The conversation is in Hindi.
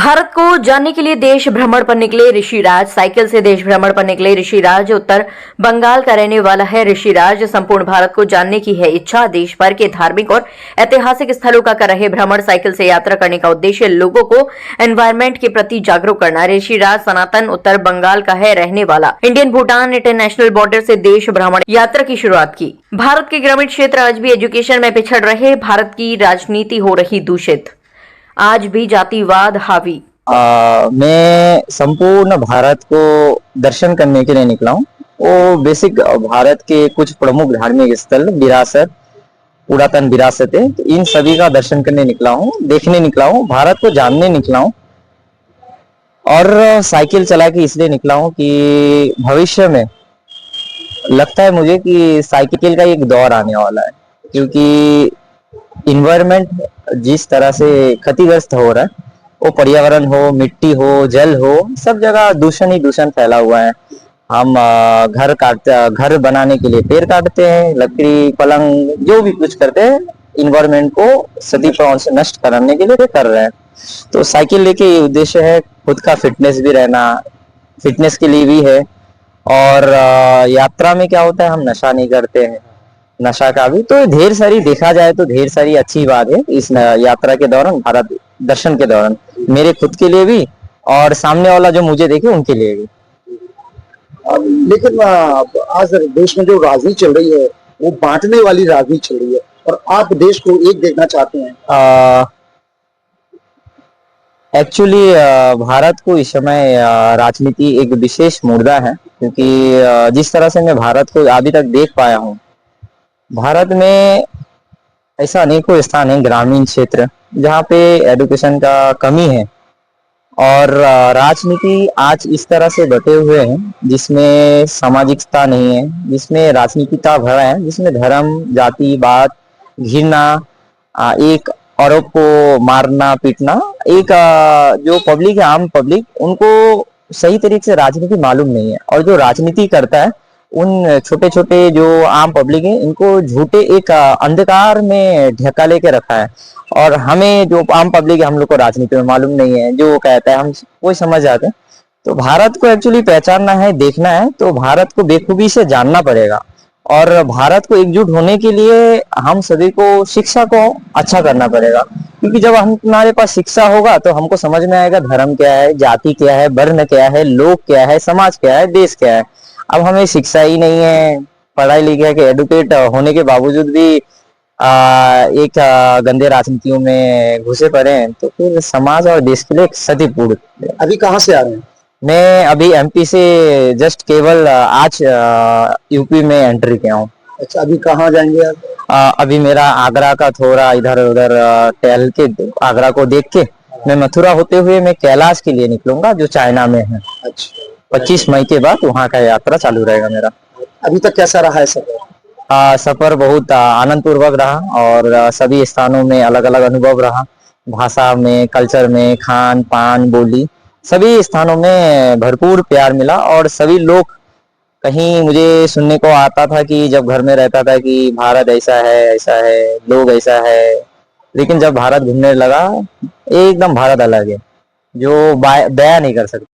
भारत को जानने के लिए देश भ्रमण पर निकले ऋषिराज। साइकिल से देश भ्रमण पर निकले ऋषिराज उत्तर बंगाल का रहने वाला है। ऋषिराज संपूर्ण भारत को जानने की है इच्छा। देश भर के धार्मिक और ऐतिहासिक स्थलों का कर रहे भ्रमण। साइकिल से यात्रा करने का उद्देश्य लोगों को एनवायरमेंट के प्रति जागरूक करना। ऋषिराज सनातन उत्तर बंगाल का है रहने वाला। इंडियन भूटान इंटरनेशनल बॉर्डर से देश भ्रमण यात्रा की शुरुआत की। भारत के ग्रामीण क्षेत्र आज भी एजुकेशन में पिछड़ रहे। भारत की राजनीति हो रही दूषित, आज भी जातिवाद हावी। मैं संपूर्ण भारत को दर्शन करने के लिए निकला हूँ। वो बेसिक भारत के कुछ प्रमुख धार्मिक स्थल, विरासत, पुरातन विरासतें, तो इन सभी का दर्शन करने निकला हूँ, देखने निकला हूँ, भारत को जानने निकला हूँ। और साइकिल चला के इसलिए निकला हूँ कि भविष्य में लगता है मुझे कि साइकिल का एक दौर आने वाला है, क्योंकि इन्वायरमेंट जिस तरह से क्षतिग्रस्त हो रहा है, वो पर्यावरण हो, मिट्टी हो, जल हो, सब जगह दूषण ही दूषण फैला हुआ है। हम घर बनाने के लिए पेड़ काटते हैं, लकड़ी, पलंग, जो भी कुछ करते हैं, इन्वायरमेंट को क्षतिपूर्ण से नष्ट करने के लिए कर रहे हैं। तो साइकिल लेके ये उद्देश्य है, खुद का फिटनेस भी रहना, फिटनेस के लिए भी है। और यात्रा में क्या होता है, हम नशा नहीं करते हैं, नशा का भी तो ढेर सारी, देखा जाए तो ढेर सारी अच्छी बात है इस यात्रा के दौरान, भारत दर्शन के दौरान, मेरे खुद के लिए भी और सामने वाला जो मुझे देखे उनके लिए भी। लेकिन आज देश में जो राजनीति चल रही है वो बांटने वाली राजनीति चल रही है, और आप देश को एक देखना चाहते हैं। एक्चुअली भारत को इस समय राजनीति एक विशेष मुद्दा है, क्योंकि जिस तरह से मैं भारत को अभी तक देख पाया हूँ, भारत में ऐसा अनेकों स्थान है, ग्रामीण क्षेत्र, जहाँ पे एजुकेशन का कमी है। और राजनीति आज इस तरह से बटे हुए हैं जिसमें सामाजिकता नहीं है, जिसमें राजनीतिता भरा है, जिसमें धर्म, जाति, बात, घृणा, एक औरों को मारना पीटना, एक जो पब्लिक है, आम पब्लिक, उनको सही तरीके से राजनीति मालूम नहीं है। और जो राजनीति करता है, उन छोटे छोटे जो आम पब्लिक है, इनको झूठे एक अंधकार में ढका लेके रखा है। और हमें जो आम पब्लिक है, हम लोग को राजनीति में मालूम नहीं है, जो कहता है हम वो समझ जाते हैं। तो भारत को एक्चुअली पहचानना है, देखना है, तो भारत को बेखूबी से जानना पड़ेगा। और भारत को एकजुट होने के लिए हम सभी को शिक्षा को अच्छा करना पड़ेगा, क्योंकि जब हमारे पास शिक्षा होगा तो हमको समझ में आएगा धर्म क्या है, जाति क्या है, वर्ण क्या है, लोग क्या है, समाज क्या है, देश क्या है। अब हमें शिक्षा ही नहीं है, पढ़ाई लिखे के एडुकेट होने के बावजूद भी एक गंदे राजनीतियों में घुसे पड़े हैं, तो फिर समाज और देश के लिए क्षतिपूर्ण। अभी कहाँ से आ रहे हैं? मैं अभी एमपी से जस्ट केवल आज यूपी में एंट्री किया हूँ। अच्छा, अभी कहाँ जाएंगे आप? अभी मेरा आगरा का थोड़ा इधर उधर टहल के, आगरा को देख के मैं मथुरा होते हुए मैं कैलाश के लिए निकलूंगा, जो चाइना में है। अच्छा, 25 मई के बाद वहाँ का यात्रा चालू रहेगा मेरा। अभी तक कैसा रहा है सफर? सफर बहुत आनंद पूर्वक रहा, और सभी स्थानों में अलग अलग अनुभव रहा। भाषा में, कल्चर में, खान पान, बोली, सभी स्थानों में भरपूर प्यार मिला। और सभी लोग, कहीं मुझे सुनने को आता था कि जब घर में रहता था कि भारत ऐसा है, लोग ऐसा है, लेकिन जब भारत घूमने लगा, एकदम भारत अलग है, जो बयां नहीं कर सकते।